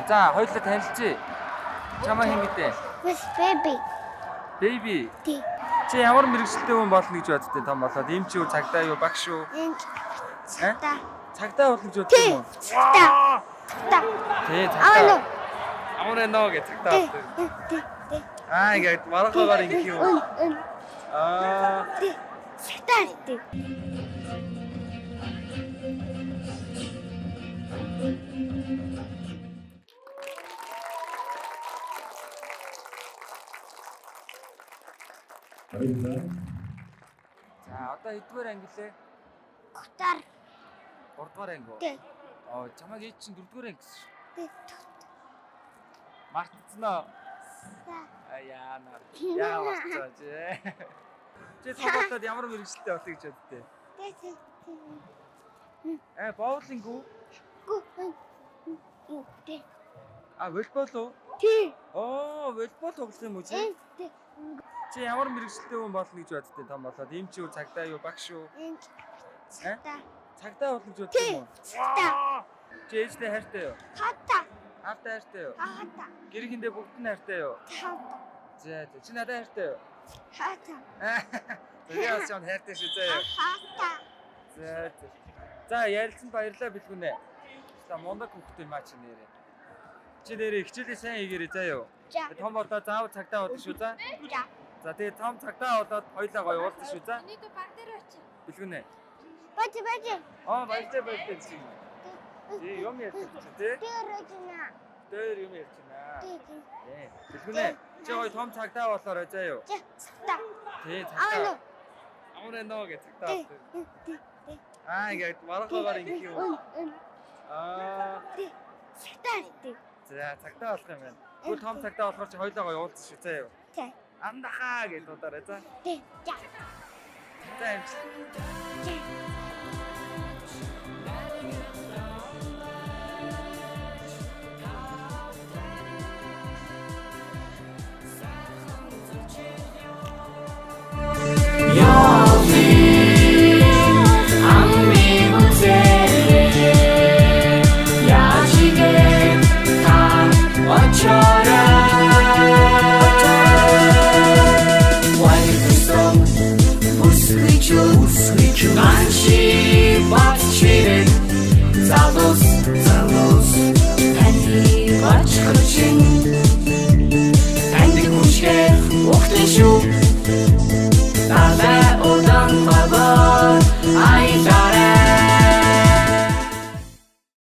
За хоёулаа танилцъя. Чамаа хэн мэдээ? Baby. Baby. Тий. Чи ямар мэрэгчлээ хүн болно гэж боддیں۔ Том болоод эмч юу, цагдаа юу, багш юу? Цагтаа. Цагдаа болно гэж боддог юм уу? Цагтаа. Тий, цагдаа. Амар эноо гэж цагдаа болдог. Тий. Ингээд маргагаар ингэх юм. Тий. Цагтаа тий. За одоо хэдвэр анги лээ? Гутар. 3 дугаар анги уу? Тий. Чамаг ээж чинь 4 дугаар анги гэсэн шүү. Тий. Мартцноо. Яана. Яа мартцаа чи. Чи цогцолтод ямар мэрэгчлээ болъё гэж боддیں۔ Тий. Боулинг үү? Тий. Волейбол уу? Тий. Волейбол тоглох юм уу чи? Тий. Чи ямар мэрэгчлээ хүн болно гэж боддیں۔ Том болоод эмч юу, цагдаа юу, багш юу? Цагтаа. Цагдаа болно гэж боддог юм уу? Цагтаа. Чи ээжтэй хайртай юу? Хата. Аавтай хайртай юу? Хата. Гэр хиндээ бүгд нь хайртай юу? Хата. За чи надад хайртай юу? Хата. Тэгээс ч хайртай шүү заяа. Хата. За ярилцсан баярлалаа бэлгүнэ. За мундаг хөхтэй маа чи нэрээ. Чи нэрээ хичээлээ сайн хийгээрэй заа юу. Том болоо заавал цагтаа болдог шүү за. За тэгээ том цагтаа болоод хоёлаа гоё уулзсан шүү за. Энийг баг дээр очив. Бэлгүнэ. Бач. Баярлалаа чи. Юм ярьчих чи тий. Тэр очина. Дээр юм ярьчихна. Тий. Бэлгүнэ. Чи гоё том цагтаа болоорой заа юу. Цагтаа. Тий цагтаа. Амар эноо гэж цагтаа болдог. Тий. Ингээд маргагаар ингэх юм. Тий. Цагтаа тий. За цагтаа болох юм байна. Гүйл том цагтаа болохоор чи хоёлоо гоё уулзсан шүү заа юу. Тий. Андахаа гэж дуудаарай за. Тий. За юм чи. Ганши бачирэн залус таны бачхчин